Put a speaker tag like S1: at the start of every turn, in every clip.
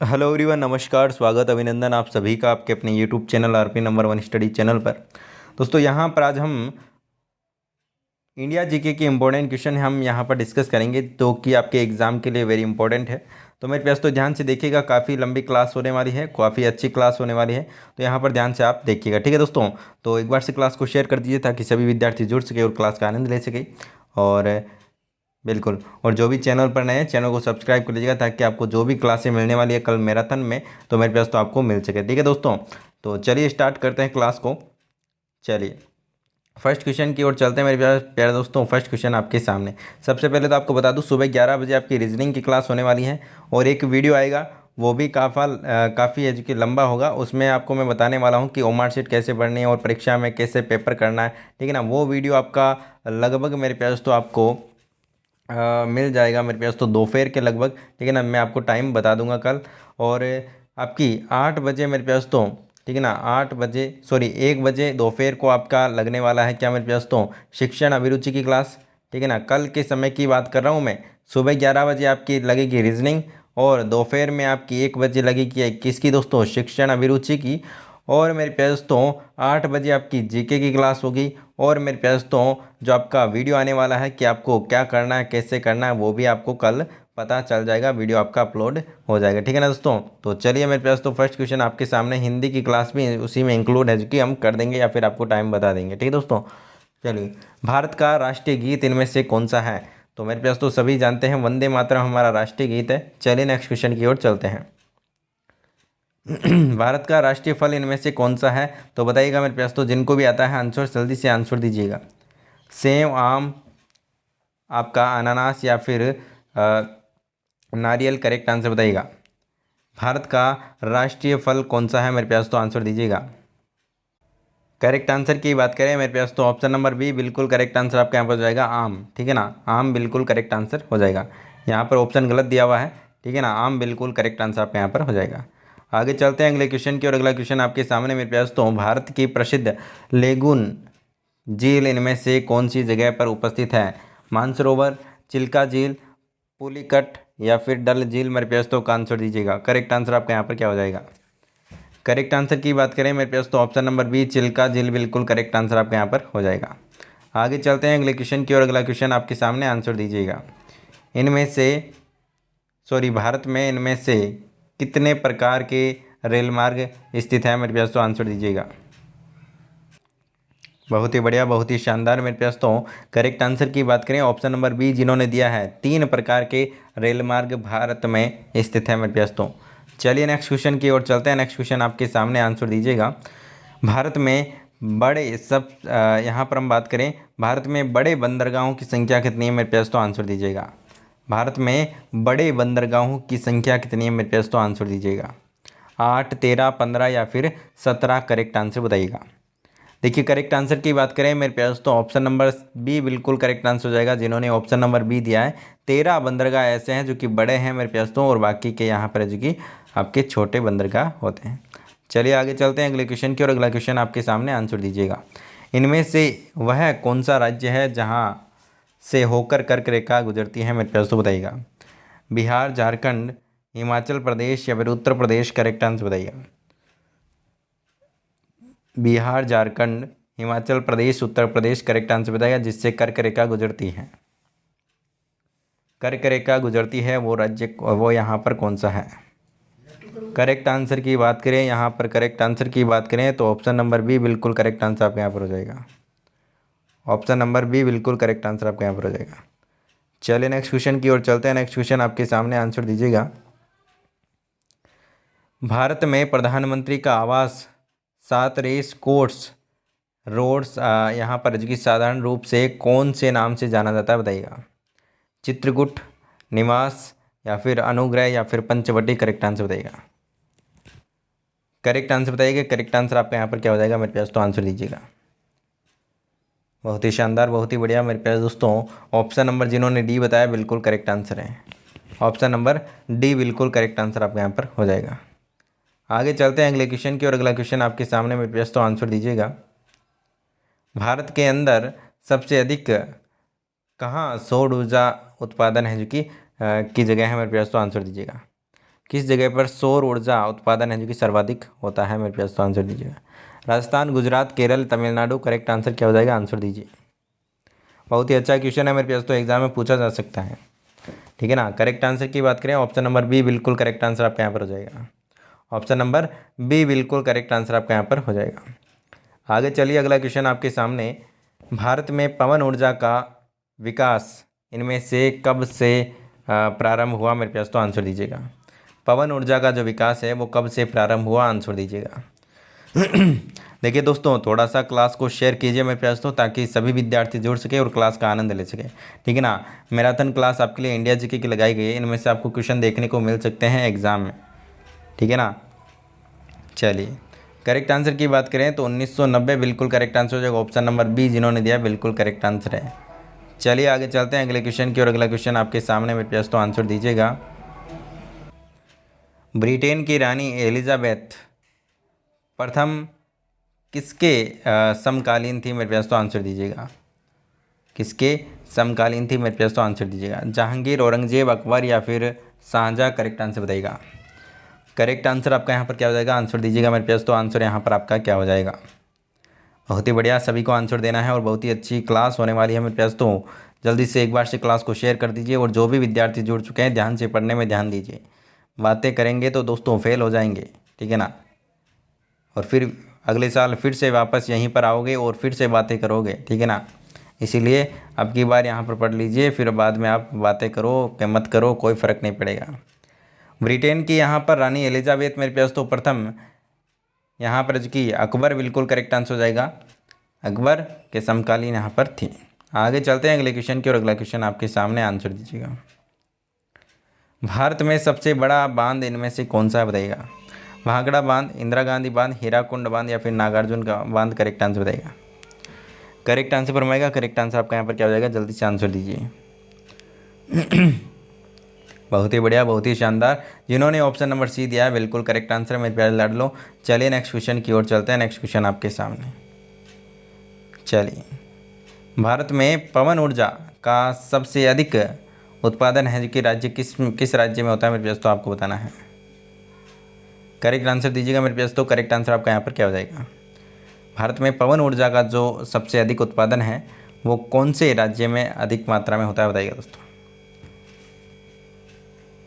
S1: Hello everyone, नमस्कार, स्वागत, अभिनंदन आप सभी का आपके अपने YouTube channel RP number one study channel पर। दोस्तों, यहाँ पर आज हम इंडिया जीके के इम्पोर्टेंट क्वेश्चन हम यहाँ पर डिस्कस करेंगे, तो कि आपके एग्ज़ाम के लिए वेरी इंपॉर्टेंट है। तो मेरे पास तो ध्यान से देखिएगा, काफ़ी लंबी क्लास होने वाली है, काफ़ी अच्छी क्लास होने वाली है। तो यहाँ पर ध्यान से आप देखिएगा, ठीक है दोस्तों। तो एक बार से क्लास को शेयर कर दीजिए ताकि सभी विद्यार्थी जुड़ सके और क्लास का आनंद ले सके। और बिल्कुल, और जो भी चैनल पर नए हैं चैनल को सब्सक्राइब कर लीजिएगा ताकि आपको जो भी क्लासें मिलने वाली है कल मैराथन में, तो मेरे पास तो आपको मिल सके, ठीक है दोस्तों। तो चलिए स्टार्ट करते हैं क्लास को। चलिए फर्स्ट क्वेश्चन की ओर चलते हैं मेरे प्यारे दोस्तों। फर्स्ट क्वेश्चन आपके सामने। सबसे पहले तो आपको बता दूं, सुबह 11 बजे आपकी रीजनिंग की क्लास होने वाली है और एक वीडियो आएगा, वो भी काफ़ी एजुके लंबा होगा। उसमें आपको मैं बताने वाला हूं कि ओमार शीट कैसे पढ़नी है और परीक्षा में कैसे पेपर करना है, ठीक है ना। वो वीडियो आपका लगभग मेरे प्यारे दोस्तों आपको मिल जाएगा मेरे पास तो दोपहर के लगभग, ठीक है ना। मैं आपको टाइम बता दूंगा कल। और आपकी 8 बजे मेरे पास तो, ठीक है ना, 8 बजे 1 बजे दोपहर को आपका लगने वाला है क्या मेरे पास तो शिक्षण अभिरुचि की क्लास, ठीक है ना। कल के समय की बात कर रहा हूँ मैं। सुबह 11 बजे आपकी लगेगी रीजनिंग और दोपहर में आपकी 1 बजे लगेगी किसकी दोस्तों, शिक्षण अभिरुचि की। और मेरे प्यारे दोस्तों 8 बजे आपकी जीके की क्लास होगी। और मेरे प्यारे दोस्तों जो आपका वीडियो आने वाला है कि आपको क्या करना है कैसे करना है, वो भी आपको कल पता चल जाएगा, वीडियो आपका अपलोड हो जाएगा, ठीक है ना दोस्तों। तो चलिए मेरे पास तो फर्स्ट क्वेश्चन आपके सामने, हिंदी की क्लास भी उसी में इंक्लूड है जो कि हम कर देंगे या फिर आपको टाइम बता देंगे, ठीक है दोस्तों। चलिए, भारत का राष्ट्रीय गीत इनमें से कौन सा है। तो मेरे पास तो सभी जानते हैं, वंदे मातरम हमारा राष्ट्रीय गीत है। चलिए नेक्स्ट क्वेश्चन की ओर चलते हैं। भारत का राष्ट्रीय फल इनमें से कौन सा है। तो बताइएगा मेरे पास तो, जिनको भी आता है आंसर जल्दी से आंसर दीजिएगा। सेब, आम, आपका अनानास या फिर नारियल, करेक्ट आंसर बताइएगा। भारत का राष्ट्रीय फल कौन सा है मेरे पास तो आंसर दीजिएगा। करेक्ट आंसर की बात करें मेरे पास तो ऑप्शन नंबर बी बिल्कुल करेक्ट आंसर आपके यहाँ पर हो जाएगा, आम, ठीक है ना। आम बिल्कुल करेक्ट आंसर हो जाएगा। यहाँ पर ऑप्शन गलत दिया हुआ है, ठीक है ना। आम बिल्कुल करेक्ट आंसर आपके यहाँ पर हो जाएगा। आगे चलते हैं अगले क्वेश्चन की और अगला क्वेश्चन आपके सामने मेरे पास तो, भारत की प्रसिद्ध लेगून झील इनमें से कौन सी जगह पर उपस्थित है। मानसरोवर, चिल्का झील, पुलिकट या फिर डल झील, मेरे पास तो का आंसर दीजिएगा। करेक्ट आंसर आपका यहाँ पर क्या हो जाएगा। करेक्ट आंसर की बात करें मेरे पास तो ऑप्शन नंबर बी चिल्का झील बिल्कुल करेक्ट आंसर आपके यहाँ पर हो जाएगा। आगे चलते हैं अगले क्वेश्चन की और अगला क्वेश्चन आपके सामने, आंसर दीजिएगा। इनमें से भारत में इनमें से कितने प्रकार के रेल मार्ग स्थित है मेरे पास तो आंसर दीजिएगा। बहुत ही बढ़िया, बहुत ही शानदार मेरे पास तो करेक्ट आंसर की बात करें ऑप्शन नंबर बी जिन्होंने दिया है, 3 प्रकार के रेल मार्ग भारत में स्थित है मेरे पास तो। चलिए नेक्स्ट क्वेश्चन की ओर चलते हैं। नेक्स्ट क्वेश्चन आपके सामने, आंसर दीजिएगा। भारत में यहाँ पर हम बात करें, भारत में बड़े बंदरगाहों की संख्या कितनी है मेरे पास तो आंसर दीजिएगा। भारत में बड़े बंदरगाहों की संख्या कितनी है मेरे पास तो आंसर दीजिएगा। 8, 13, 15 या फिर 17, करेक्ट आंसर बताइएगा। देखिए करेक्ट आंसर की बात करें मेरे प्यास तो ऑप्शन नंबर बी बिल्कुल करेक्ट आंसर हो जाएगा। जिन्होंने ऑप्शन नंबर बी दिया है, 13 बंदरगाह ऐसे हैं जो कि बड़े हैं मेरे प्यास तो, और बाकी के यहाँ पर जो कि आपके छोटे बंदरगाह होते हैं। चलिए आगे चलते हैं अगले क्वेश्चन की और अगला क्वेश्चन आपके सामने, आंसर दीजिएगा। इनमें से वह कौन सा राज्य है जहाँ से होकर कर्क रेखा गुजरती है मेरे प्यास तो बताइएगा। बिहार, झारखंड, हिमाचल प्रदेश या फिर उत्तर प्रदेश, करेक्ट आंसर बताइएगा। बिहार, झारखंड, हिमाचल प्रदेश, उत्तर प्रदेश, करेक्ट आंसर बताएगा जिससे कर्क रेखा गुजरती है। कर्क रेखा गुजरती है वो राज्य, वो यहाँ पर कौन सा है। करेक्ट आंसर की बात करें, यहाँ पर करेक्ट आंसर की बात करें तो ऑप्शन नंबर बी बिल्कुल करेक्ट आंसर आपके यहाँ पर हो जाएगा। ऑप्शन नंबर बी बिल्कुल करेक्ट आंसर आपके यहाँ पर हो जाएगा। चलिए नेक्स्ट क्वेश्चन की ओर चलते हैं। नेक्स्ट क्वेश्चन आपके सामने, आंसर दीजिएगा। भारत में प्रधानमंत्री का आवास 7 रेस कोर्स रोड्स यहाँ पर जो कि साधारण रूप से कौन से नाम से जाना जाता है बताइएगा। चित्रकूट, निवास या फिर अनुग्रह या फिर पंचवटी, करेक्ट आंसर बताइएगा। करेक्ट आंसर बताइएगा। करेक्ट आंसर आपका यहाँ पर क्या हो जाएगा मेरे पास तो आंसर दीजिएगा। बहुत ही शानदार, बहुत ही बढ़िया मेरे प्यारे दोस्तों। ऑप्शन नंबर जिन्होंने डी बताया बिल्कुल करेक्ट आंसर है। ऑप्शन नंबर डी बिल्कुल करेक्ट आंसर आपके यहाँ पर हो जाएगा। आगे चलते हैं अगले क्वेश्चन की और अगला क्वेश्चन आपके सामने मेरे पास तो आंसर दीजिएगा। भारत के अंदर सबसे अधिक कहाँ सौर ऊर्जा उत्पादन है जो कि की जगह है मेरे पास तो आंसर दीजिएगा। किस जगह पर सौर ऊर्जा उत्पादन है जो कि सर्वाधिक होता है मेरे पास, तो आंसर दीजिएगा। राजस्थान, गुजरात, केरल, तमिलनाडु, करेक्ट आंसर क्या हो जाएगा, आंसर दीजिए। बहुत ही अच्छा क्वेश्चन है मेरे पास, तो एग्जाम में पूछा जा सकता है, ठीक है ना। करेक्ट आंसर की बात करें, ऑप्शन नंबर बी बिल्कुल करेक्ट आंसर आपका यहाँ पर हो जाएगा। ऑप्शन नंबर बी बिल्कुल करेक्ट आंसर आपका यहाँ पर हो जाएगा। आगे चलिए, अगला क्वेश्चन आपके सामने। भारत में पवन ऊर्जा का विकास इनमें से कब से प्रारंभ हुआ मेरे पास, तो आंसर दीजिएगा। पवन ऊर्जा का जो विकास है वो कब से प्रारंभ हुआ, आंसर दीजिएगा। देखिए दोस्तों, थोड़ा सा क्लास को शेयर कीजिए मेरे पास, तो ताकि सभी विद्यार्थी जुड़ सके और क्लास का आनंद ले सके, ठीक है ना। मैराथन क्लास आपके लिए इंडिया जीके की लगाई गई है, इनमें से आपको क्वेश्चन देखने को मिल सकते हैं एग्जाम में, ठीक है ना। चलिए, करेक्ट आंसर की बात करें तो 1990 बिल्कुल करेक्ट आंसर हो जाएगा। ऑप्शन नंबर बी जिन्होंने दिया बिल्कुल करेक्ट आंसर है। चलिए आगे चलते हैं अगले क्वेश्चन की और अगला क्वेश्चन आपके सामने मेरे पास, तो आंसर दीजिएगा। ब्रिटेन की रानी एलिजाबेथ प्रथम किसके समकालीन थी मेरे पास, तो आंसर दीजिएगा। किसके समकालीन थी मेरे पास, तो आंसर दीजिएगा। जहांगीर, औरंगजेब, अकबर या फिर शाहजहाँ, करेक्ट आंसर बताइएगा। करेक्ट आंसर आपका यहाँ पर क्या हो जाएगा, आंसर दीजिएगा मेरे पास, तो आंसर यहाँ पर आपका क्या हो जाएगा। बहुत ही बढ़िया, सभी को आंसर देना है और बहुत ही अच्छी क्लास होने वाली है मेरे पास, तो जल्दी से एक बार से क्लास को शेयर कर दीजिए। और जो भी विद्यार्थी जुड़ चुके हैं ध्यान से पढ़ने में ध्यान दीजिए, बातें करेंगे तो दोस्तों फेल हो जाएंगे, ठीक है ना। और फिर अगले साल फिर से वापस यहीं पर आओगे और फिर से बातें करोगे, ठीक है ना। इसीलिए अब की बार यहाँ पर पढ़ लीजिए, फिर बाद में आप बातें करो कि मत करो, कोई फ़र्क नहीं पड़ेगा। ब्रिटेन की यहाँ पर रानी एलिजाबेथ मेरे पास तो प्रथम यहाँ पर की अकबर बिल्कुल करेक्ट आंसर हो जाएगा। अकबर के समकालीन यहाँ पर थी। आगे चलते हैं अगले क्वेश्चन की और अगला क्वेश्चन आपके सामने, आंसर दीजिएगा। भारत में सबसे बड़ा बांध इनमें से कौन सा है बताइएगा। भाखड़ा बांध, इंदिरा गांधी बांध, हीराकुंड बांध या फिर नागार्जुन का बांध, करेक्ट आंसर बताइएगा। करेक्ट आंसर फरमाएगा। करेक्ट आंसर आपका यहाँ पर क्या हो जाएगा, जल्दी से आंसर दीजिए। बहुत ही बढ़िया, बहुत ही शानदार। जिन्होंने ऑप्शन नंबर सी दिया है बिल्कुल करेक्ट आंसर, मेरे प्यारे लाडलो। चलिए नेक्स्ट क्वेश्चन की ओर चलते हैं। नेक्स्ट क्वेश्चन आपके सामने, चलिए। भारत में पवन ऊर्जा का सबसे अधिक उत्पादन है कि राज्य किस राज्य में होता है मेरे पास, तो आपको बताना है। करेक्ट आंसर दीजिएगा मेरे पास, तो करेक्ट आंसर आपका यहाँ पर क्या हो जाएगा। भारत में पवन ऊर्जा का जो सबसे अधिक उत्पादन है वो कौन से राज्य में अधिक मात्रा में होता है बताइएगा दोस्तों।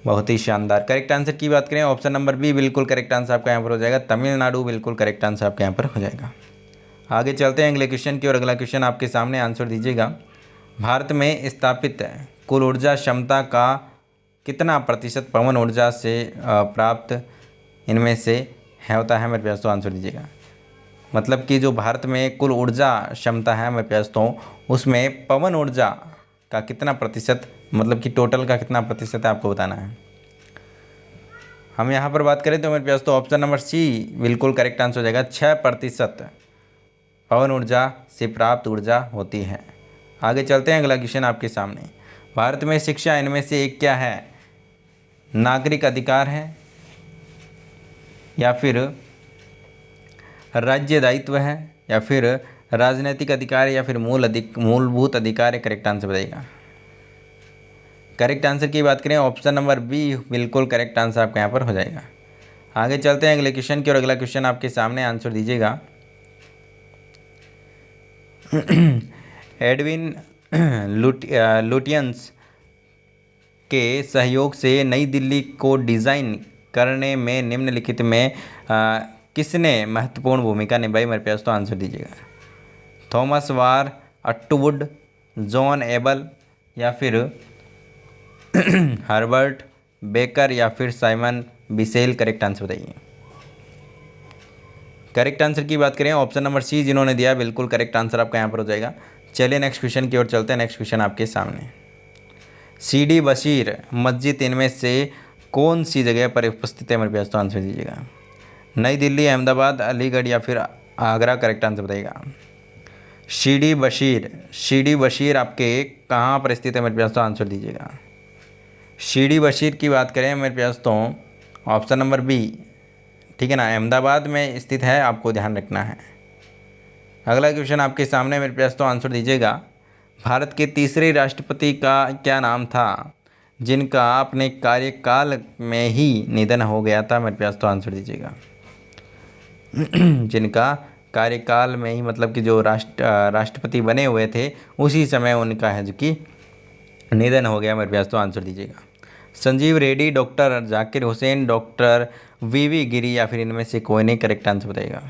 S1: बहुत ही शानदार। करेक्ट आंसर की बात करें, ऑप्शन नंबर बी बिल्कुल करेक्ट आंसर आपका यहाँ पर हो जाएगा। तमिलनाडु बिल्कुल करेक्ट आंसर आपके यहाँ पर हो जाएगा। आगे चलते हैं अगले क्वेश्चन की और अगला क्वेश्चन आपके सामने, आंसर दीजिएगा। भारत में स्थापित कुल ऊर्जा क्षमता का कितना प्रतिशत पवन ऊर्जा से प्राप्त इनमें से है होता है मेरे पास, तो आंसर दीजिएगा। मतलब कि जो भारत में कुल ऊर्जा क्षमता है मेरे पास, तो उसमें पवन ऊर्जा का कितना प्रतिशत, मतलब कि टोटल का कितना प्रतिशत है आपको बताना है। हम यहाँ पर बात करें तो मेरे पास तो ऑप्शन नंबर सी बिल्कुल करेक्ट आंसर हो जाएगा। 6% पवन ऊर्जा से प्राप्त ऊर्जा होती है। आगे चलते हैं अगला क्वेश्चन आपके सामने। भारत में शिक्षा इनमें से एक क्या है, नागरिक अधिकार है या फिर राज्य दायित्व है या फिर राजनीतिक अधिकार है या फिर मूलभूत अधिकार है, करेक्ट आंसर बताइएगा। करेक्ट आंसर की बात करें, ऑप्शन नंबर बी बिल्कुल करेक्ट आंसर आपका यहाँ पर हो जाएगा। आगे चलते हैं अगले क्वेश्चन की और अगला क्वेश्चन आपके सामने, आंसर दीजिएगा। एडविन लुटियंस के सहयोग से नई दिल्ली को डिज़ाइन करने में निम्नलिखित में किसने महत्वपूर्ण भूमिका निभाई मेरे पास, तो आंसर दीजिएगा। थॉमस वार, अट्टूवुड, जॉन एबल या फिर हर्बर्ट बेकर या फिर साइमन बिसेल, करेक्ट आंसर बताइए। करेक्ट आंसर की बात करें, ऑप्शन नंबर सी जिन्होंने दिया बिल्कुल करेक्ट आंसर आपका यहाँ पर हो जाएगा। चलिए नेक्स्ट क्वेश्चन की ओर चलते हैं। नेक्स्ट क्वेश्चन आपके सामने, सीडी बशीर मस्जिद इनमें से कौन सी जगह पर उपस्थित है मेरे पास, तो आंसर दीजिएगा। नई दिल्ली, अहमदाबाद, अलीगढ़ या फिर आगरा, करेक्ट आंसर बताइएगा। सीडी बशीर आपके कहाँ पर स्थित है मेरे पास, तो आंसर दीजिएगा। सीडी बशीर की बात करें मेरे पास तो ऑप्शन नंबर बी, ठीक है ना, अहमदाबाद में स्थित है, आपको ध्यान रखना है। अगला क्वेश्चन आपके सामने मेरे पास, तो आंसर दीजिएगा। भारत के तीसरे राष्ट्रपति का क्या नाम था जिनका अपने कार्यकाल में ही निधन हो गया था। मेरे प्यास तो आंसर दीजिएगा। जिनका कार्यकाल में ही मतलब कि जो राष्ट्रपति बने हुए थे उसी समय उनका है जो कि निधन हो गया। मेरे प्यास तो आंसर दीजिएगा। संजीव रेड्डी, डॉक्टर जाकिर हुसैन, डॉक्टर वीवी गिरी या फिर इनमें से कोई नहीं। करेक्ट आंसर बताइएगा।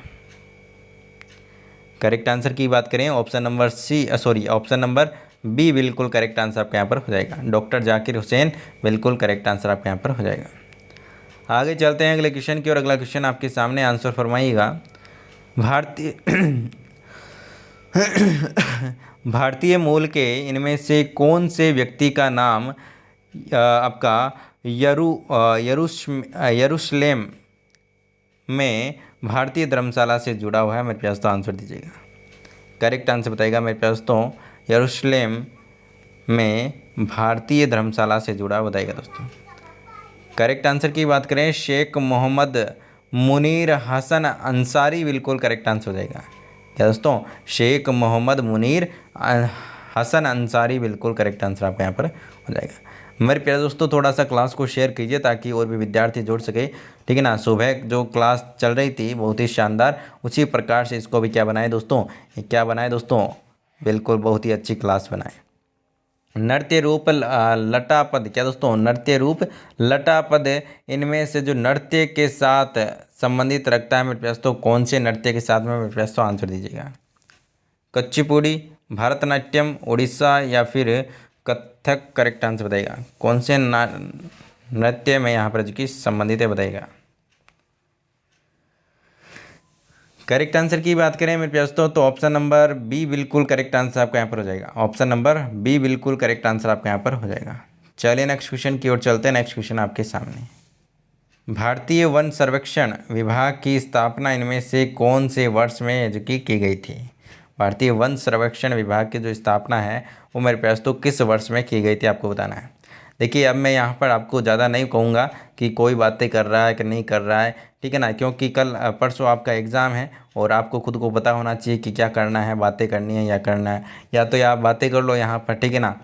S1: करेक्ट आंसर की बात करें ऑप्शन नंबर बी बिल्कुल करेक्ट आंसर आपके यहाँ पर हो जाएगा। डॉक्टर जाकिर हुसैन बिल्कुल करेक्ट आंसर आपके यहाँ पर हो जाएगा। आगे चलते हैं अगले क्वेश्चन की और अगला क्वेश्चन आपके सामने, आंसर फरमाइएगा। भारतीय मूल के इनमें से कौन से व्यक्ति का नाम आपका यरूशलेम में भारतीय धर्मशाला से जुड़ा हुआ है। मेरे प्यास तो आंसर दीजिएगा। करेक्ट आंसर बताइएगा। मेरे प्यास तो यरूशलेम में भारतीय धर्मशाला से जुड़ा बताइएगा दोस्तों। करेक्ट आंसर की बात करें शेख मोहम्मद मुनीर हसन अंसारी बिल्कुल करेक्ट आंसर हो जाएगा। क्या दोस्तों? शेख मोहम्मद मुनीर हसन अंसारी बिल्कुल करेक्ट आंसर आपका यहाँ पर हो जाएगा। मेरे प्यारे दोस्तों थोड़ा सा क्लास को शेयर कीजिए ताकि और भी विद्यार्थी जुड़ सके, ठीक है ना। सुबह जो क्लास चल रही थी बहुत ही शानदार, उसी प्रकार से इसको भी क्या बनाए दोस्तों, बिल्कुल बहुत ही अच्छी क्लास बनाए। नृत्य रूप लटापद, क्या दोस्तों? नृत्य रूप लटापद इनमें से जो नृत्य के साथ संबंधित रखता है मेरे प्यास तो कौन से नृत्य के साथ में मेरे प्यास तो आंसर दीजिएगा। कुचिपुड़ी, भरतनाट्यम, उड़ीसा या फिर कथक। करेक्ट आंसर बताइएगा। कौन से नृत्य में यहाँ पर जो कि संबंधित है बताइएगा। करेक्ट आंसर की बात करें मेरे प्यास तो ऑप्शन नंबर बी बिल्कुल करेक्ट आंसर आपका यहाँ पर हो जाएगा। ऑप्शन नंबर बी बिल्कुल करेक्ट आंसर आपका यहाँ पर हो जाएगा। चलिए नेक्स्ट क्वेश्चन की ओर चलते हैं। नेक्स्ट क्वेश्चन आपके सामने, भारतीय वन सर्वेक्षण विभाग की स्थापना इनमें से कौन से वर्ष में जो की गई थी। भारतीय वन सर्वेक्षण विभाग की जो स्थापना है वो मेरे प्यास तो किस वर्ष में की गई थी आपको बताना है। देखिए अब मैं यहाँ पर आपको ज़्यादा नहीं कहूँगा कि कोई बातें कर रहा है कि नहीं कर रहा है, ठीक है ना, क्योंकि कल परसों आपका एग्ज़ाम है और आपको खुद को पता होना चाहिए कि क्या करना है, बातें करनी है या करना है, या तो आप बातें कर लो यहाँ पर, ठीक है ना,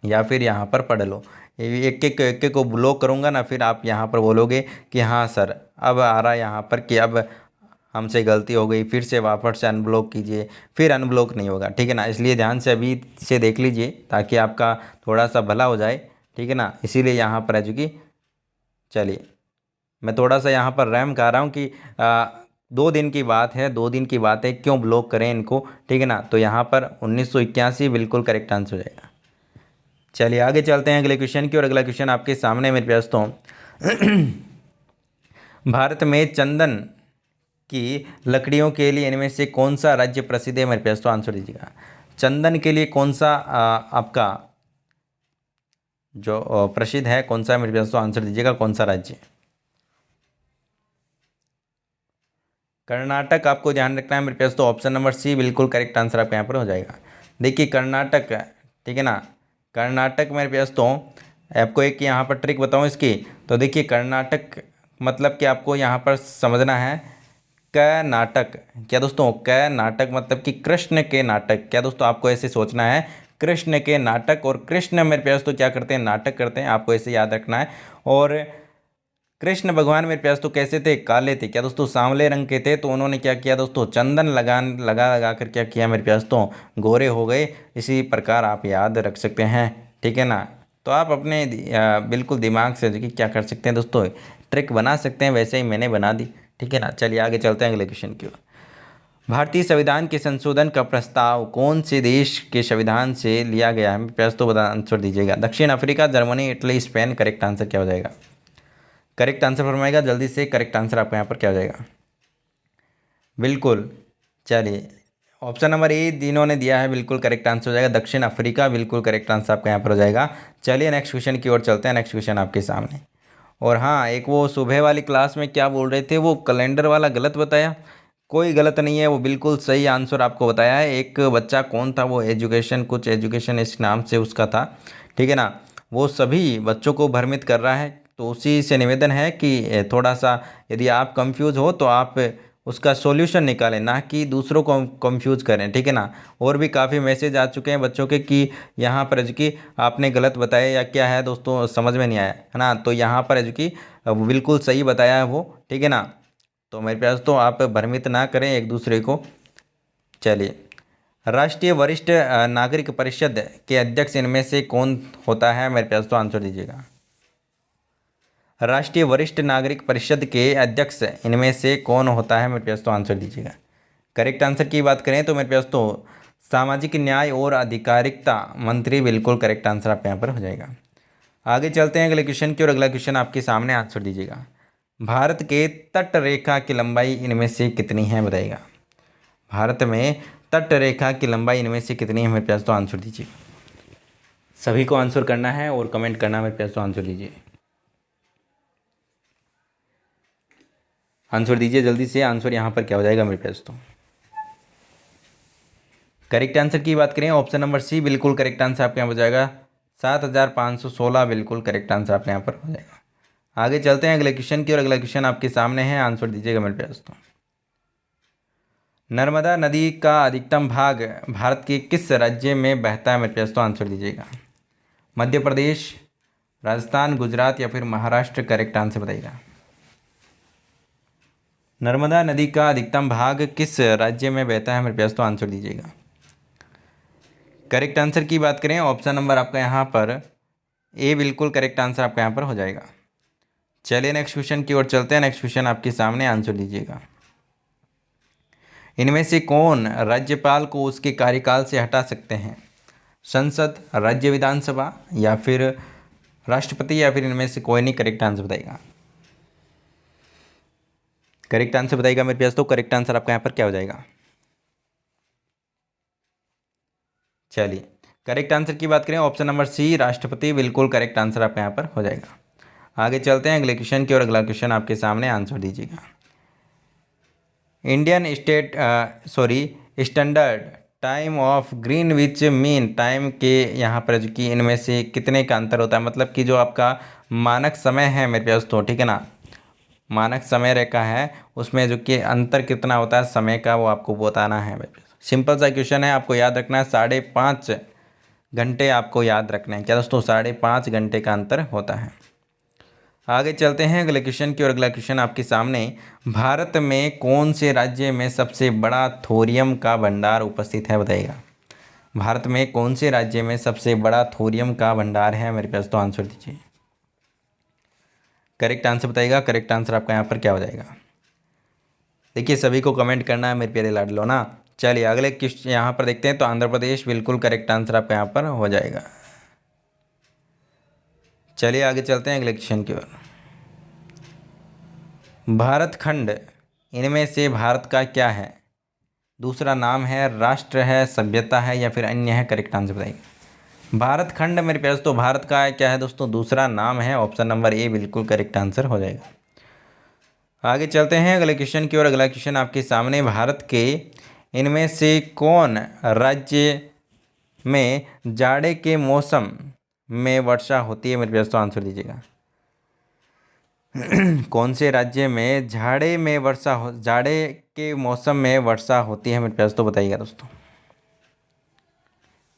S1: या फिर यहाँ पर पढ़ लो। एक एक को ब्लॉक करूँगा ना, फिर आप यहाँ पर बोलोगे कि हाँ सर अब आ रहा है यहाँ पर कि अब हमसे गलती हो गई, फिर से वापस से अनब्लॉक कीजिए, फिर अनब्लॉक नहीं होगा, ठीक है ना। इसलिए ध्यान से अभी से देख लीजिए ताकि आपका थोड़ा सा भला हो जाए, ठीक है ना। इसीलिए यहाँ पर है जो कि चलिए मैं थोड़ा सा यहाँ पर रैम खा रहा हूँ कि 2 दिन की बात है, 2 दिन की बात है, क्यों ब्लॉक करें इनको, ठीक है ना। तो यहाँ पर 1981 बिल्कुल करेक्ट आंसर हो जाएगा। चलिए आगे चलते हैं अगले क्वेश्चन की और अगला क्वेश्चन आपके सामने मेरे दोस्तों। भारत में चंदन की लकड़ियों के लिए इनमें से कौन सा राज्य प्रसिद्ध है मेरे पास तो आंसर दीजिएगा। चंदन के लिए कौन सा आपका जो प्रसिद्ध है कौन सा मेरे पास तो आंसर दीजिएगा। कौन सा राज्य? कर्नाटक आपको ध्यान रखना है मेरे पास तो ऑप्शन नंबर सी बिल्कुल करेक्ट आंसर आपके यहाँ पर हो जाएगा। देखिए कर्नाटक, ठीक है ना, कर्नाटक मेरे पास तो आपको एक यहाँ पर ट्रिक बताऊँ इसकी। तो देखिए कर्नाटक मतलब कि आपको यहाँ पर समझना है क नाटक, क्या दोस्तों? क नाटक मतलब कि कृष्ण के नाटक, क्या दोस्तों? आपको ऐसे सोचना है कृष्ण के नाटक, और कृष्ण मेरे प्यास तो क्या करते हैं, नाटक करते हैं, आपको ऐसे याद रखना है। और कृष्ण भगवान मेरे प्यास तो कैसे थे, काले थे, क्या दोस्तों? सांवले रंग के थे। तो उन्होंने क्या किया दोस्तों, चंदन लगा कर क्या किया मेरे प्यास तो गोरे हो गए। इसी प्रकार आप याद रख सकते हैं, ठीक है ना। तो आप अपने बिल्कुल दिमाग से जो कि क्या कर सकते हैं दोस्तों, ट्रिक बना सकते हैं, वैसे ही मैंने बना दी, ठीक है ना। चलिए आगे चलते हैं अगले क्वेश्चन की ओर। भारतीय संविधान के संशोधन का प्रस्ताव कौन से देश के संविधान से लिया गया है? प्यास तो बता आंसर दीजिएगा। दक्षिण Africa, Germany, Italy, Spain. Correct answer क्या हो जाएगा? करेक्ट आंसर फरमाएगा जल्दी से। करेक्ट आंसर आपको यहाँ पर क्या हो जाएगा? बिल्कुल, चलिए ऑप्शन नंबर ए जिन्होंने दिया है बिल्कुल करेक्ट आंसर हो जाएगा, दक्षिण अफ्रीका बिल्कुल करेक्ट आंसर आपका यहाँ पर हो जाएगा। चलिए नेक्स्ट क्वेश्चन की ओर चलते हैं। नेक्स्ट क्वेश्चन आपके सामने, और हाँ एक वो सुबह वाली क्लास में क्या बोल रहे थे, वो कैलेंडर वाला गलत बताया। कोई गलत नहीं है, वो बिल्कुल सही आंसर आपको बताया है। एक बच्चा कौन था, वो एजुकेशन इस नाम से उसका था, ठीक है ना। वो सभी बच्चों को भ्रमित कर रहा है, तो उसी से निवेदन है कि थोड़ा सा यदि आप कंफ्यूज हो तो आप उसका सॉल्यूशन निकालें, ना कि दूसरों को कंफ्यूज करें, ठीक है ना। और भी काफ़ी मैसेज आ चुके हैं बच्चों के कि यहाँ पर एजुकी आपने गलत बताया या क्या है दोस्तों, समझ में नहीं आया है ना। तो यहाँ पर एजुकी बिल्कुल सही बताया है वो, ठीक है ना। तो मेरे प्यार दोस्तों आप भ्रमित ना करें एक दूसरे को। चलिए, राष्ट्रीय वरिष्ठ नागरिक परिषद के अध्यक्ष इनमें से कौन होता है, मेरे प्यार दोस्तों आंसर दीजिएगा। राष्ट्रीय वरिष्ठ नागरिक परिषद के अध्यक्ष इनमें से कौन होता है, मेरे प्यार दोस्तों आंसर दीजिएगा। करेक्ट आंसर की बात करें तो मेरे प्यार दोस्तों सामाजिक न्याय और अधिकारिता मंत्री बिल्कुल करेक्ट आंसर आपके यहाँ पर हो जाएगा। आगे चलते हैं अगले क्वेश्चन की, और अगला क्वेश्चन आपके सामने, आंसर दीजिएगा। भारत के तट रेखा की लंबाई इनमें से कितनी है, बताइएगा। भारत में तट रेखा की लंबाई इनमें से कितनी है, मेरे प्यार दोस्तों आंसर दीजिए। सभी को आंसर करना है और कमेंट करना है, मेरे प्यार दोस्तों आंसर दीजिए। आंसर दीजिए जल्दी से, आंसर यहाँ पर क्या हो जाएगा मेरे प्यार दोस्तों। करेक्ट आंसर की बात करें ऑप्शन नंबर सी बिल्कुल करेक्ट आंसर आपके यहाँ हो जाएगा। 7516 बिल्कुल करेक्ट आंसर आपके यहाँ पर हो जाएगा। आगे चलते हैं अगले क्वेश्चन की, और अगला क्वेश्चन आपके सामने है, आंसर दीजिएगा मेरे प्यारे दोस्तों। नर्मदा नदी का अधिकतम भाग भारत के किस राज्य में बहता है, मेरे प्यारे दोस्तों आंसर दीजिएगा। मध्य प्रदेश, राजस्थान, गुजरात या फिर महाराष्ट्र, करेक्ट आंसर बताइएगा। नर्मदा नदी का अधिकतम भाग किस राज्य में बहता है, मेरे प्यारे दोस्तों आंसर दीजिएगा। करेक्ट आंसर की बात करें ऑप्शन नंबर आपका यहाँ पर ए बिल्कुल करेक्ट आंसर आपका यहाँ पर हो जाएगा। चलिए नेक्स्ट क्वेश्चन की ओर चलते हैं। नेक्स्ट क्वेश्चन आपके सामने, आंसर दीजिएगा। इनमें से कौन राज्यपाल को उसके कार्यकाल से हटा सकते हैं, संसद, राज्य विधानसभा या फिर राष्ट्रपति, या फिर इनमें से कोई नहीं, करेक्ट आंसर बताइएगा। करेक्ट आंसर बताइएगा मेरे प्यास। तो करेक्ट आंसर आपका यहाँ पर क्या हो जाएगा। चलिए, करेक्ट आंसर की बात करें ऑप्शन नंबर सी राष्ट्रपति बिल्कुल करेक्ट आंसर आपका यहाँ पर हो जाएगा। आगे चलते हैं अगले क्वेश्चन की, और अगला क्वेश्चन आपके सामने, आंसर दीजिएगा। Indian standard time of Greenwich mean time के यहाँ पर जो कि इनमें से कितने का अंतर होता है, मतलब कि जो आपका मानक समय है मेरे प्यास तो, ठीक है ना, मानक समय रेखा है उसमें जो कि अंतर कितना होता है समय का, वो आपको बताना है। सिंपल सा क्वेश्चन है, आपको याद रखना है 5.5 घंटे आपको याद रखना है। क्या दोस्तों, 5.5 घंटे का अंतर होता है। आगे चलते हैं अगले क्वेश्चन की, और अगला क्वेश्चन आपके सामने, भारत में कौन से राज्य में सबसे बड़ा थोरियम का भंडार उपस्थित है, बताइएगा। भारत में कौन से राज्य में सबसे बड़ा थोरियम का भंडार है, मेरे पास तो आंसर दीजिए। करेक्ट आंसर बताइएगा। करेक्ट आंसर आपका यहाँ पर क्या हो जाएगा। देखिए सभी को कमेंट करना है मेरे प्यारे लाडलो ना। चलिए अगले क्वेश्चन यहाँ पर देखते हैं, तो आंध्र प्रदेश बिल्कुल करेक्ट आंसर आपका यहाँ पर हो जाएगा। चलिए आगे चलते हैं अगले क्वेश्चन की ओर। भारत खंड इनमें से भारत का क्या है, दूसरा नाम है, राष्ट्र है, सभ्यता है या फिर अन्य है, करेक्ट आंसर बताइए। भारत खंड मेरे प्यारे दोस्तों भारत का क्या है दोस्तों, दूसरा नाम है, ऑप्शन नंबर ए बिल्कुल करेक्ट आंसर हो जाएगा। आगे चलते हैं अगले क्वेश्चन की ओर। अगला क्वेश्चन आपके सामने, भारत के इनमें से कौन राज्य में जाड़े के मौसम में वर्षा होती है, मेरे प्यारे दोस्तों आंसर दीजिएगा। कौन से राज्य में जाड़े के मौसम में वर्षा होती है, मेरे प्यारे दोस्तों बताइएगा दोस्तों।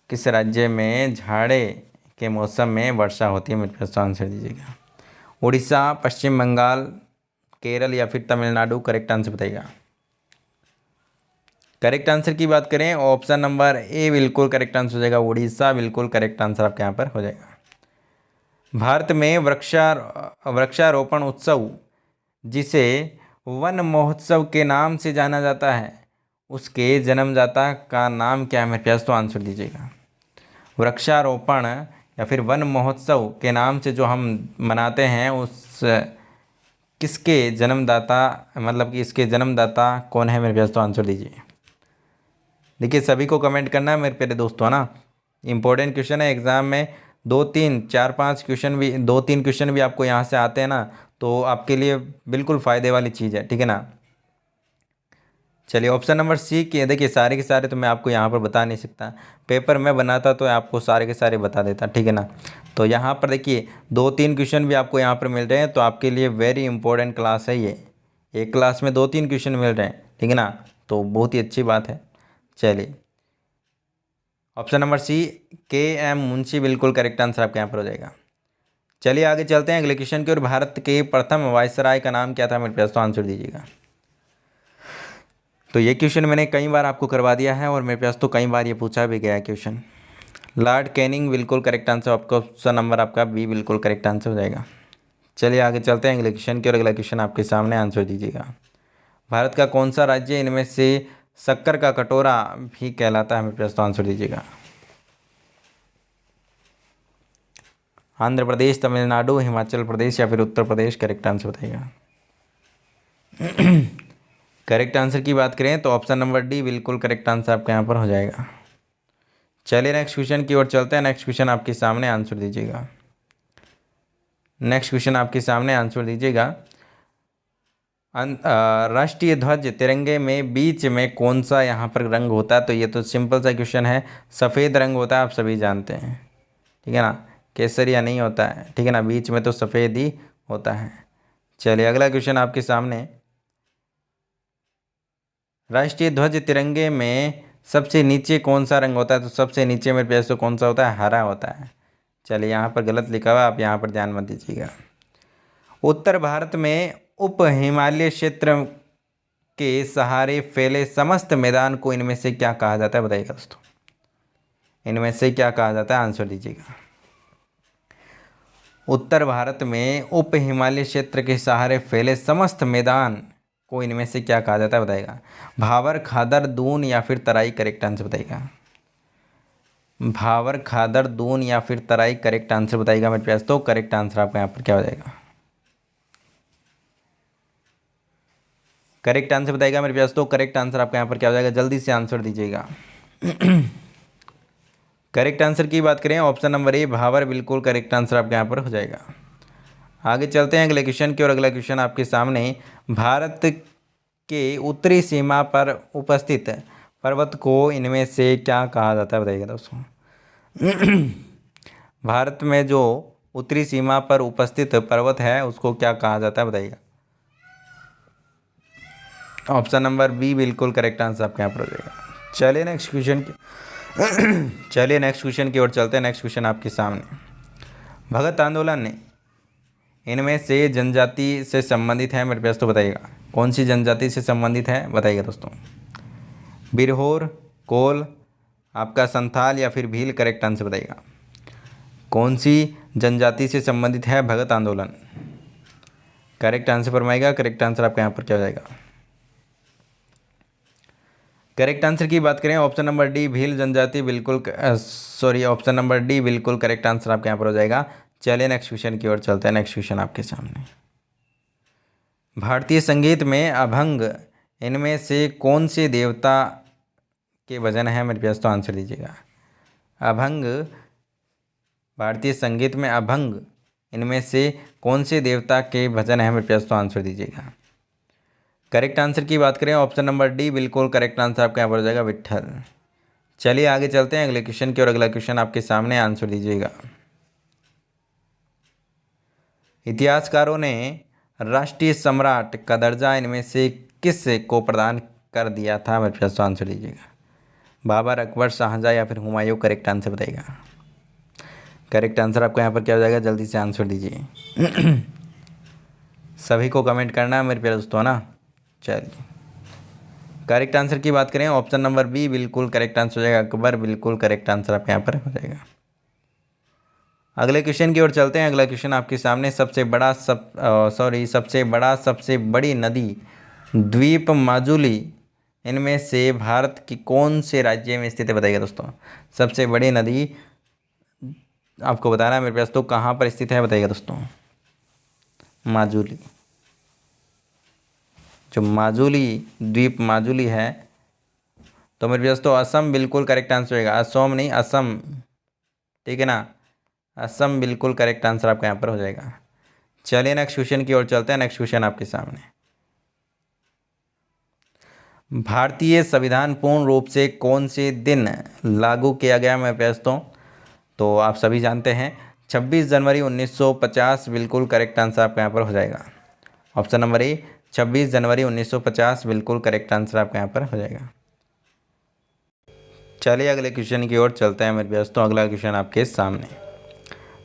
S1: किस राज्य में जाड़े के मौसम में वर्षा होती है, मेरे प्यारे दोस्तों आंसर दीजिएगा। उड़ीसा, पश्चिम बंगाल, केरल या फिर तमिलनाडु, करेक्ट आंसर बताइएगा। करेक्ट आंसर की बात करें ऑप्शन नंबर ए बिल्कुल करेक्ट आंसर हो जाएगा। उड़ीसा बिल्कुल करेक्ट आंसर आपके यहाँ पर हो जाएगा। भारत में वृक्षारोपण उत्सव जिसे वन महोत्सव के नाम से जाना जाता है, उसके जन्मदाता का नाम क्या है, मेरे प्यास तो आंसर दीजिएगा। वृक्षारोपण या फिर वन महोत्सव के नाम से जो हम मनाते हैं, उस किसके जन्मदाता, मतलब कि इसके जन्मदाता कौन है, मेरे प्यास तो आंसर दीजिए। देखिए सभी को कमेंट करना है मेरे प्यारे दोस्तों, है ना। इंपॉर्टेंट क्वेश्चन है एग्ज़ाम में, 2-3 4-5 क्वेश्चन भी, 2-3 क्वेश्चन भी आपको यहाँ से आते हैं ना, तो आपके लिए बिल्कुल फ़ायदे वाली चीज़ है, ठीक है ना। चलिए ऑप्शन नंबर सी के, देखिए सारे के सारे तो मैं आपको यहाँ पर बता नहीं सकता, पेपर में बनाता तो आपको सारे के सारे बता देता, ठीक है ना। तो यहाँ पर देखिए 2-3 क्वेश्चन भी आपको यहाँ पर मिल रहे हैं, तो आपके लिए वेरी इंपॉर्टेंट क्लास है ये, एक क्लास में 2-3 क्वेश्चन मिल रहे हैं, ठीक है ना, तो बहुत ही अच्छी बात है। चलिए ऑप्शन नंबर सी के एम मुंशी बिल्कुल करेक्ट आंसर आपके यहाँ पर हो जाएगा। चलिए आगे चलते हैं अगले क्वेश्चन की ओर। भारत के प्रथम वायसराय का नाम क्या था मेरे पास, तो आंसर दीजिएगा। तो ये क्वेश्चन मैंने कई बार आपको करवा दिया है और मेरे पास तो कई बार ये पूछा भी गया है क्वेश्चन। लॉर्ड कैनिंग बिल्कुल करेक्ट आंसर, आपका ऑप्शन नंबर आपका बी बिल्कुल करेक्ट आंसर हो जाएगा। चलिए आगे चलते हैं अगले क्वेश्चन की ओर। अगला क्वेश्चन आपके सामने, आंसर दीजिएगा। भारत का कौन सा राज्य इनमें से शक्कर का कटोरा भी कहलाता है मेरे पास, तो आंसर दीजिएगा। आंध्र प्रदेश, तमिलनाडु, हिमाचल प्रदेश या फिर उत्तर प्रदेश, करेक्ट आंसर बताइएगा। करेक्ट आंसर की बात करें तो ऑप्शन नंबर डी बिल्कुल करेक्ट आंसर आपके यहाँ पर हो जाएगा। चलिए नेक्स्ट क्वेश्चन की ओर चलते हैं। नेक्स्ट क्वेश्चन आपके सामने, आंसर दीजिएगा। नेक्स्ट क्वेश्चन आपके सामने, आंसर दीजिएगा। राष्ट्रीय ध्वज तिरंगे में बीच में कौन सा यहाँ पर रंग होता है, तो ये तो सिंपल सा क्वेश्चन है, सफ़ेद रंग होता है, आप सभी जानते हैं, ठीक है ना, केसरिया नहीं होता है, ठीक है ना, बीच में तो सफ़ेद ही होता है। चलिए अगला क्वेश्चन आपके सामने। राष्ट्रीय ध्वज तिरंगे में सबसे नीचे कौन सा रंग होता है, तो सबसे नीचे मेरे पास तो कौन सा होता है, हरा होता है। चलिए यहाँ पर गलत लिखा हुआ, आप यहाँ पर ध्यान मत दीजिएगा। उत्तर भारत में उप हिमालय क्षेत्र के सहारे फैले समस्त मैदान को इनमें से क्या कहा जाता है, बताइएगा दोस्तों। इनमें से क्या कहा जाता है, आंसर दीजिएगा। उत्तर भारत में उप हिमालय क्षेत्र के सहारे फैले समस्त मैदान को इनमें से क्या कहा जाता है, बताइएगा। भावर, खादर, दून या फिर तराई, करेक्ट आंसर बताइएगा। भावर, खादर, दून या फिर तराई, करेक्ट आंसर बताइएगा मेरे पास। तो करेक्ट आंसर आपका यहाँ पर क्या हो जाएगा, करेक्ट आंसर बताइएगा मेरे पास। तो करेक्ट आंसर आपका यहाँ पर क्या हो जाएगा, जल्दी से आंसर दीजिएगा। करेक्ट आंसर की बात करें ऑप्शन नंबर ए भावर बिल्कुल करेक्ट आंसर आपके यहाँ पर हो जाएगा। आगे चलते हैं अगले क्वेश्चन की ओर। अगला क्वेश्चन आपके सामने। भारत के उत्तरी सीमा पर उपस्थित पर्वत को इनमें से क्या कहा जाता है, बताइएगा दोस्तों। भारत में जो उत्तरी सीमा पर उपस्थित पर्वत है उसको क्या कहा जाता है, बताइएगा। ऑप्शन नंबर बी बिल्कुल करेक्ट आंसर आपके यहाँ पर हो जाएगा। चलिए नेक्स्ट क्वेश्चन की ओर चलते हैं। नेक्स्ट क्वेश्चन आपके सामने। भगत आंदोलन इनमें से जनजाति से संबंधित है मेरे पास, तो बताइएगा कौन सी जनजाति से संबंधित है, बताइएगा दोस्तों। बिरहोर, कोल, आपका संथाल या फिर भील, करेक्ट आंसर बताइएगा। कौन सी जनजाति से संबंधित है भगत आंदोलन, करेक्ट आंसर फरमाइएगा। करेक्ट आंसर आपका यहाँ पर क्या हो जाएगा। करेक्ट आंसर की बात करें ऑप्शन नंबर डी भील जनजाति बिल्कुल ऑप्शन नंबर डी बिल्कुल करेक्ट आंसर आपके यहाँ पर हो जाएगा। चलिए नेक्स्ट क्वेश्चन की ओर चलते हैं। नेक्स्ट क्वेश्चन आपके सामने। भारतीय संगीत में अभंग इनमें से कौन से देवता के भजन है मेरे पास, तो आंसर दीजिएगा। अभंग, भारतीय संगीत में अभंग इनमें से कौन से देवता के भजन है मेरे पास, तो आंसर दीजिएगा। करेक्ट आंसर की बात करें ऑप्शन नंबर डी बिल्कुल करेक्ट आंसर आपका यहाँ पर हो जाएगा, विट्ठल। चलिए आगे चलते हैं अगले क्वेश्चन की ओर। अगला क्वेश्चन आपके सामने, आंसर दीजिएगा। इतिहासकारों ने राष्ट्रीय सम्राट का दर्जा इनमें से किस को प्रदान कर दिया था मेरे पास, तो आंसर दीजिएगा। बाबर, अकबर, शाहजहाँ या फिर हुमायूं, करेक्ट आंसर बताइएगा। करेक्ट आंसर आपका यहाँ पर क्या हो जाएगा, जल्दी से आंसर दीजिए। सभी को कमेंट करना है मेरे प्यारे दोस्तों ना। चलिए करेक्ट आंसर की बात करें ऑप्शन नंबर बी बिल्कुल करेक्ट आंसर हो जाएगा, अकबर बिल्कुल करेक्ट आंसर आपके यहाँ पर हो जाएगा। अगले क्वेश्चन की ओर चलते हैं। अगला क्वेश्चन आपके सामने। सबसे बड़ी नदी द्वीप माजुली इनमें से भारत की कौन से राज्य में स्थित है, बताइएगा दोस्तों। सबसे बड़ी नदी आपको बताना है मेरे पास, तो कहाँ पर स्थित है, बताइएगा दोस्तों। माजुली, जो माजुली द्वीप माजुली है, तो मेरे पास तो असम बिल्कुल करेक्ट आंसर होगा। असम नहीं, असम, ठीक है ना, असम बिल्कुल करेक्ट आंसर आपका यहाँ पर हो जाएगा। चलिए नेक्स्ट क्वेश्चन की ओर चलते हैं। नेक्स्ट क्वेश्चन आपके सामने। भारतीय संविधान पूर्ण रूप से कौन से दिन लागू किया गया मेरे पास, तो आप सभी जानते हैं 26 जनवरी 1950 बिल्कुल करेक्ट आंसर आपका यहाँ पर हो जाएगा। ऑप्शन नंबर ए 26 जनवरी 1950 बिल्कुल करेक्ट आंसर आपका यहाँ पर हो जाएगा। चलिए अगले क्वेश्चन की ओर चलते हैं मेरे दोस्तों। अगला क्वेश्चन आपके सामने,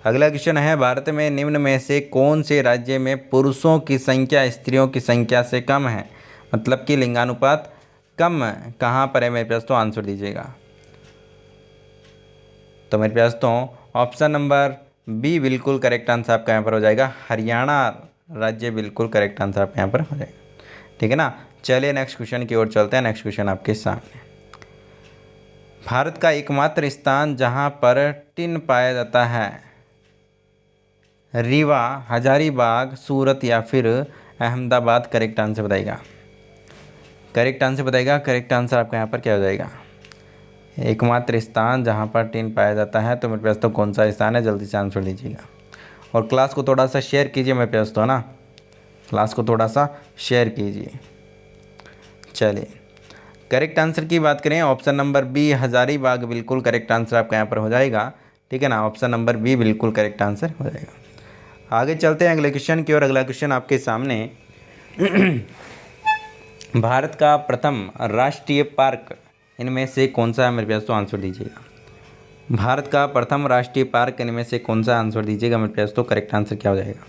S1: अगला क्वेश्चन है, भारत में निम्न में से कौन से राज्य में पुरुषों की संख्या स्त्रियों की संख्या से कम है, मतलब कि लिंगानुपात कम कहाँ पर है मेरे दोस्तों, आंसर दीजिएगा। तो मेरे दोस्तों ऑप्शन नंबर बी बिल्कुल करेक्ट आंसर आपका यहाँ पर हो जाएगा, हरियाणा राज्य बिल्कुल करेक्ट आंसर आपका यहाँ पर हो जाएगा। ठीक है ना। चलिए नेक्स्ट क्वेश्चन की ओर चलते हैं। नेक्स्ट क्वेश्चन आपके सामने, भारत का एकमात्र स्थान जहाँ पर टिन पाया जाता है, रीवा, हजारीबाग, सूरत या फिर अहमदाबाद, करेक्ट आंसर बताइएगा। करेक्ट आंसर बताइएगा। करेक्ट आंसर आपका यहाँ पर क्या हो जाएगा, एकमात्र स्थान जहाँ पर टिन पाया जाता है। तो मेरे पास तो कौन सा स्थान है, जल्दी से आंसर दीजिएगा। और क्लास को थोड़ा सा शेयर कीजिए मेरे पास तो ना, क्लास को थोड़ा सा शेयर कीजिए। चलिए करेक्ट आंसर की बात करें, ऑप्शन नंबर बी हजारीबाग बिल्कुल करेक्ट आंसर आपका यहाँ पर हो जाएगा। ठीक है ना, ऑप्शन नंबर बी बिल्कुल करेक्ट आंसर हो जाएगा। आगे चलते हैं अगले क्वेश्चन की ओर। अगला क्वेश्चन आपके सामने, भारत का प्रथम राष्ट्रीय पार्क इनमें से कौन सा है मेरे पास, तो आंसर दीजिएगा। भारत का प्रथम राष्ट्रीय पार्क इनमें से कौन सा, आंसर दीजिएगा मेरे पास तो करेक्ट आंसर क्या हो जाएगा।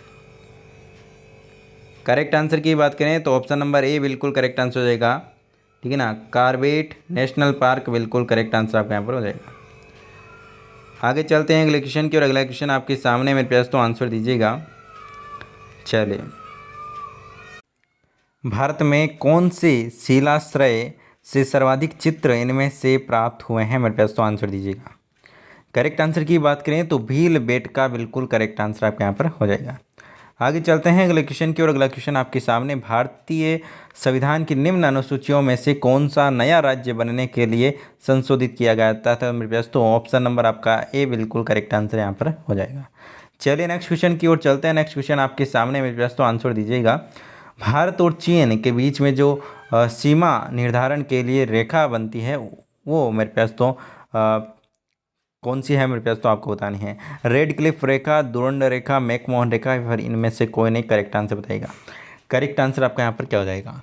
S1: करेक्ट आंसर की बात करें तो ऑप्शन नंबर ए बिल्कुल करेक्ट आंसर हो जाएगा। ठीक है ना, कॉर्बेट नेशनल पार्क बिल्कुल करेक्ट आंसर आपका यहाँ पर हो जाएगा। आगे चलते हैं अगले क्वेश्चन की ओर। अगला क्वेश्चन आपके सामने मेरे पास तो आंसर दीजिएगा। चलिए, भारत में कौन से शिलाश्रय से सर्वाधिक चित्र इनमें से प्राप्त हुए हैं मेरे पास तो आंसर दीजिएगा। करेक्ट आंसर की बात करें तो भील बेटका बिल्कुल करेक्ट आंसर आपके यहाँ पर हो जाएगा। आगे चलते हैं अगले क्वेश्चन की ओर। अगला क्वेश्चन आपके सामने, भारतीय संविधान की निम्न अनुसूचियों में से कौन सा नया राज्य बनने के लिए संशोधित किया गया था, तो मेरे पास तो ऑप्शन नंबर आपका ए बिल्कुल करेक्ट आंसर यहाँ पर हो जाएगा। चलिए नेक्स्ट क्वेश्चन की ओर चलते हैं। नेक्स्ट क्वेश्चन आपके सामने मेरे पास तो आंसर दीजिएगा। भारत और चीन के बीच में जो सीमा निर्धारण के लिए रेखा बनती है वो मेरे पास तो कौन सी है मेरे पास तो आपको बतानी है। रेड क्लिफ रेखा, दुरंड रेखा, मैकमोहन रेखा, फिर इनमें से कोई नहीं, करेक्ट आंसर बताइएगा। करेक्ट आंसर आपका यहाँ पर क्या हो जाएगा।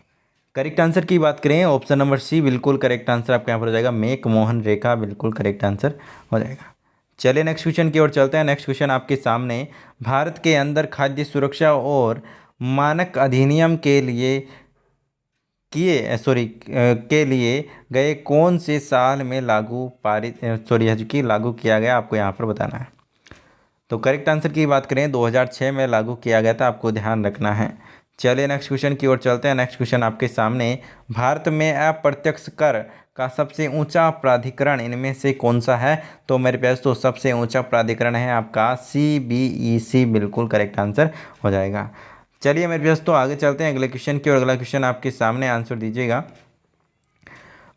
S1: करेक्ट आंसर की बात करें ऑप्शन नंबर सी बिल्कुल करेक्ट आंसर आपका यहाँ पर हो जाएगा, मैकमोहन रेखा बिल्कुल करेक्ट आंसर हो जाएगा। चलिए नेक्स्ट क्वेश्चन की ओर चलते हैं। नेक्स्ट क्वेश्चन आपके सामने, भारत के अंदर खाद्य सुरक्षा और मानक अधिनियम के लिए गए कौन से साल में लागू किया गया, आपको यहाँ पर बताना है। तो करेक्ट आंसर की बात करें 2006 में लागू किया गया था, आपको ध्यान रखना है। चलिए नेक्स्ट क्वेश्चन की ओर चलते हैं। नेक्स्ट क्वेश्चन आपके सामने, भारत में अप्रत्यक्ष कर का सबसे ऊंचा प्राधिकरण इनमें से कौन सा है, तो मेरे पास तो सबसे ऊंचा प्राधिकरण है आपका CBEC बिल्कुल करेक्ट आंसर हो जाएगा। चलिए मेरे पास तो आगे चलते हैं अगले क्वेश्चन की ओर। अगला क्वेश्चन आपके सामने, आंसर दीजिएगा।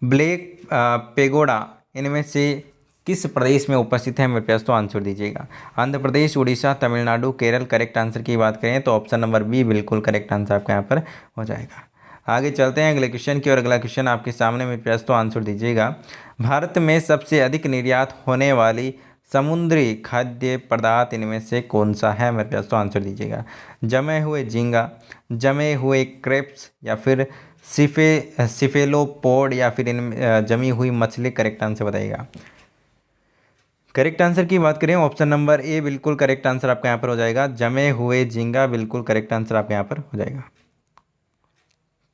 S1: ब्लैक पेगोडा इनमें से किस प्रदेश में उपस्थित है मेरे पास तो आंसर दीजिएगा। आंध्र प्रदेश, उड़ीसा, तमिलनाडु, केरल, करेक्ट आंसर की बात करें तो ऑप्शन नंबर बी बिल्कुल करेक्ट आंसर आपका यहाँ पर हो जाएगा। आगे चलते हैं अगले क्वेश्चन की ओर। अगला क्वेश्चन आपके सामने मेरे पास तो आंसर दीजिएगा। भारत में सबसे अधिक निर्यात होने वाली समुद्री खाद्य पदार्थ इनमें से कौन सा है मेरे पास तो आंसर दीजिएगा। जमे हुए झींगा, जमे हुए क्रेप्स, या फिर सिफेलोपोड, या फिर इन जमी हुई मछली, करेक्ट आंसर बताइएगा। करेक्ट आंसर की बात करें ऑप्शन नंबर ए बिल्कुल करेक्ट आंसर आपका यहाँ पर हो जाएगा, जमे हुए झींगा बिल्कुल करेक्ट आंसर आपके यहाँ पर हो जाएगा।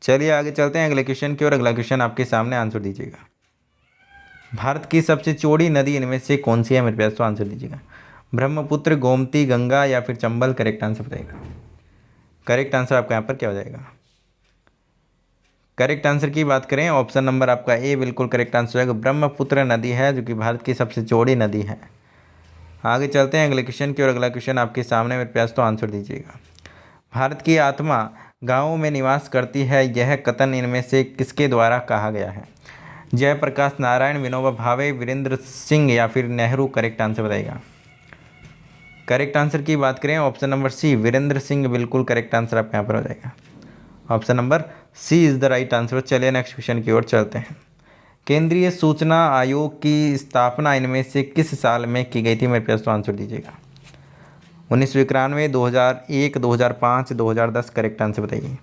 S1: चलिए आगे चलते हैं अगले क्वेश्चन की ओर। अगला क्वेश्चन आपके सामने, आंसर दीजिएगा। भारत की सबसे चौड़ी नदी इनमें से कौन सी है मेरे पास तो आंसर दीजिएगा। ब्रह्मपुत्र, गोमती, गंगा, या फिर चंबल, करेक्ट आंसर बताइएगा। करेक्ट आंसर आपका यहाँ पर क्या हो जाएगा। करेक्ट आंसर की बात करें ऑप्शन नंबर आपका ए बिल्कुल करेक्ट आंसर हो जाएगा, ब्रह्मपुत्र नदी है जो कि भारत की सबसे चौड़ी नदी है। आगे चलते हैं अगले क्वेश्चन की ओर। अगला क्वेश्चन आपके सामने मेरे पास तो आंसर दीजिएगा। भारत की आत्मा गाँवों में निवास करती है, यह कथन इनमें से किसके द्वारा कहा गया है। जयप्रकाश नारायण, विनोबा भावे, वीरेंद्र सिंह, या फिर नेहरू, करेक्ट आंसर बताइएगा। करेक्ट आंसर की बात करें option number C Virendra Singh बिल्कुल करेक्ट आंसर आपके यहाँ पर हो जाएगा। Option number C is the right answer. चलिए नेक्स्ट क्वेश्चन की ओर चलते हैं। केंद्रीय सूचना आयोग की स्थापना इनमें से किस साल में की गई थी मेरे पास तो आंसर दीजिएगा। 1991, 2001, 2005, 2010, करेक्ट आंसर बताइए।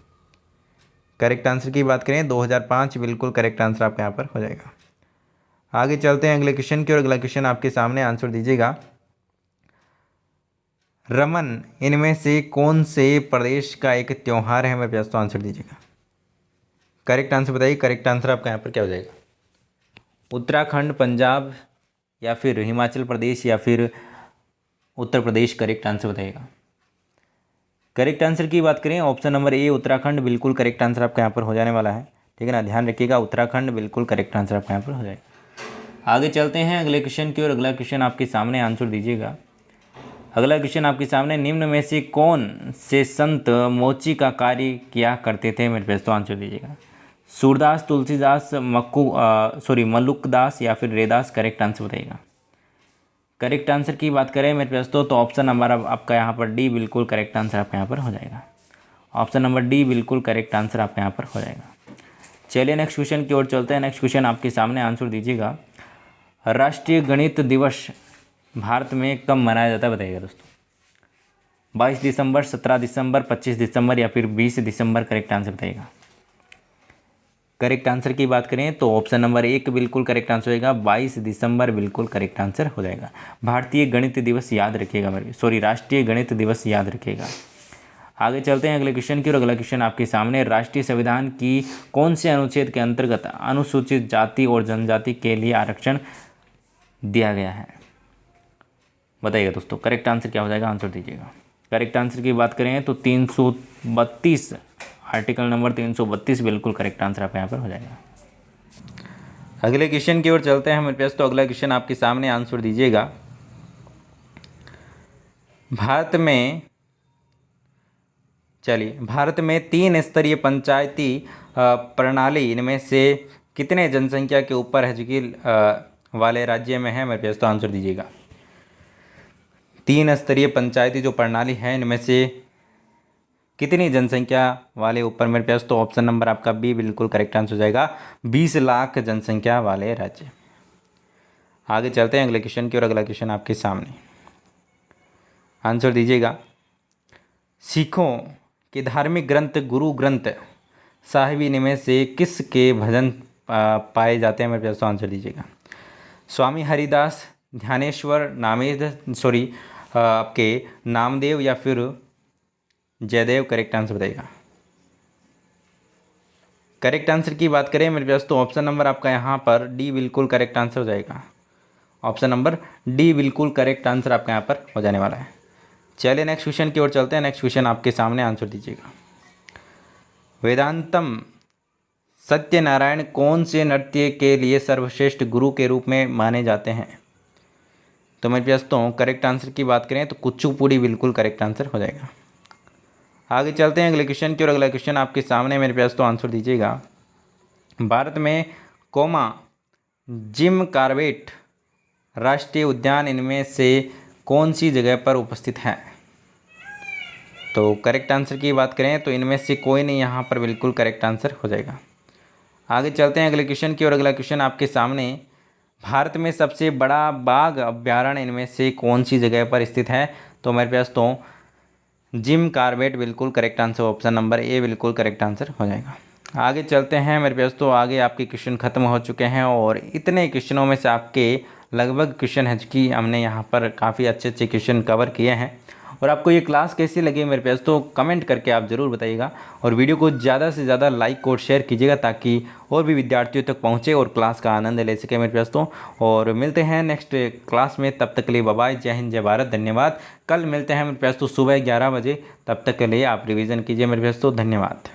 S1: करेक्ट आंसर की बात करें 2005 बिल्कुल करेक्ट आंसर आपका यहाँ पर हो जाएगा। आगे चलते हैं अगले क्वेश्चन की और अगला क्वेश्चन आपके सामने, आंसर दीजिएगा। रमन इनमें से कौन से प्रदेश का एक त्यौहार है मेरे पास, तो आंसर दीजिएगा। करेक्ट आंसर बताइए, करेक्ट आंसर आपका यहाँ पर क्या हो जाएगा? उत्तराखंड, पंजाब या फिर हिमाचल प्रदेश या फिर उत्तर प्रदेश, करेक्ट आंसर बताइएगा। करेक्ट आंसर की बात करें ऑप्शन नंबर ए उत्तराखंड बिल्कुल करेक्ट आंसर आपका यहाँ पर हो जाने वाला है, ठीक है ना, ध्यान रखिएगा, उत्तराखंड बिल्कुल करेक्ट आंसर आपका यहाँ पर हो जाएगा। आगे चलते हैं अगले क्वेश्चन की और अगला क्वेश्चन आपके सामने, आंसर दीजिएगा। अगला क्वेश्चन आपके सामने, निम्न में से कौन से संत मोची का कार्य किया करते थे मेरे पास, तो आंसर दीजिएगा। सूरदास, तुलसीदास, मल्लुकदास या फिर रेदास, करेक्ट आंसर बताइएगा। करेक्ट आंसर की बात करें मेरे पास तो ऑप्शन नंबर आपका यहाँ पर डी बिल्कुल करेक्ट आंसर आपका यहाँ पर हो जाएगा। ऑप्शन नंबर डी बिल्कुल करेक्ट आंसर आपका यहाँ पर हो जाएगा। चलिए नेक्स्ट क्वेश्चन की ओर चलते हैं। नेक्स्ट क्वेश्चन आपके सामने, आंसर दीजिएगा। राष्ट्रीय गणित दिवस भारत में कब मनाया जाता है बताइएगा दोस्तों। 22 दिसंबर, 17 दिसंबर, 25 दिसंबर या फिर 20 दिसंबर, करेक्ट आंसर बताइएगा। करेक्ट आंसर की बात करें तो ऑप्शन नंबर एक बिल्कुल करेक्ट आंसर होगा, 22 दिसंबर बिल्कुल करेक्ट आंसर हो जाएगा। भारतीय गणित दिवस याद रखिएगा राष्ट्रीय गणित दिवस याद रखिएगा। आगे चलते हैं अगले क्वेश्चन की और अगला क्वेश्चन आपके सामने, राष्ट्रीय संविधान की कौन से अनुच्छेद के अंतर्गत अनुसूचित जाति और जनजाति के लिए आरक्षण दिया गया है बताइएगा दोस्तों। करेक्ट आंसर क्या हो जाएगा, आंसर दीजिएगा। करेक्ट आंसर की बात करें तो 332, आर्टिकल नंबर 332 बिल्कुल करेक्ट आंसर आप यहाँ पर हो जाएगा। अगले क्वेश्चन की ओर चलते हैं मेरे पास, तो अगला क्वेश्चन आपके सामने, आंसर दीजिएगा। भारत में 3 स्तरीय पंचायती प्रणाली इनमें से कितने जनसंख्या के ऊपर है वाले राज्य में है मेरे पास, तो आंसर दीजिएगा। 3 स्तरीय पंचायती जो प्रणाली है इनमें से कितनी जनसंख्या वाले ऊपर मेरे पास, तो ऑप्शन नंबर आपका बी बिल्कुल करेक्ट आंसर हो जाएगा, 20 लाख जनसंख्या वाले राज्य। आगे चलते हैं अगले क्वेश्चन की और अगला क्वेश्चन आपके सामने, आंसर दीजिएगा। सिखों के धार्मिक ग्रंथ गुरु ग्रंथ साहिब इनमें से किस के भजन पाए जाते हैं मेरे पास, तो आंसर दीजिएगा। स्वामी हरिदास, ध्यानेश्वर, आपके नामदेव या फिर जयदेव, करेक्ट आंसर बताइएगा। करेक्ट आंसर की बात करें मेरे पास तो ऑप्शन नंबर आपका यहाँ पर डी बिल्कुल करेक्ट आंसर हो जाएगा। ऑप्शन नंबर डी बिल्कुल करेक्ट आंसर आपका यहाँ पर हो जाने वाला है। चलिए नेक्स्ट क्वेश्चन की ओर चलते हैं। नेक्स्ट क्वेश्चन आपके सामने, आंसर दीजिएगा। वेदांतम सत्यनारायण कौन से नृत्य के लिए सर्वश्रेष्ठ गुरु के रूप में माने जाते हैं, तो मेरे पास तो करेक्ट आंसर की बात करें तो कुचिपुड़ी बिल्कुल करेक्ट आंसर हो जाएगा। आगे चलते हैं अगले क्वेश्चन की और अगला क्वेश्चन आपके सामने मेरे पास तो आंसर दीजिएगा। भारत में जिम कॉर्बेट राष्ट्रीय उद्यान इनमें से कौन सी जगह पर उपस्थित है, तो करेक्ट आंसर की बात करें तो इनमें से कोई नहीं, यहाँ पर बिल्कुल करेक्ट आंसर हो जाएगा। आगे चलते हैं अगले क्वेश्चन की और अगला क्वेश्चन आपके सामने। भारत में सबसे बड़ा बाघ अभ्यारण्य इनमें से कौन सी जगह पर स्थित है, तो मेरे पास तो जिम कॉर्बेट बिल्कुल correct answer, option number A बिल्कुल करेक्ट आंसर हो जाएगा। आगे चलते हैं मेरे पास तो आगे आपके क्वेश्चन ख़त्म हो चुके हैं और इतने क्वेश्चनों में से आपके लगभग क्वेश्चन है कि हमने यहाँ पर काफ़ी अच्छे अच्छे क्वेश्चन कवर किए हैं। और आपको ये क्लास कैसी लगी मेरे पास तो कमेंट करके आप ज़रूर बताइएगा और वीडियो को ज़्यादा से ज़्यादा लाइक और शेयर कीजिएगा ताकि और भी विद्यार्थियों तक पहुँचे और क्लास का आनंद ले सके मेरे पास तो। और मिलते हैं नेक्स्ट क्लास में, तब तक के लिए बाय बाय, जय हिंद जय भारत, धन्यवाद। कल मिलते हैं मेरे पास तो सुबह 11 बजे, तब तक के लिए आप रिवीजन कीजिए मेरे पास तो, धन्यवाद।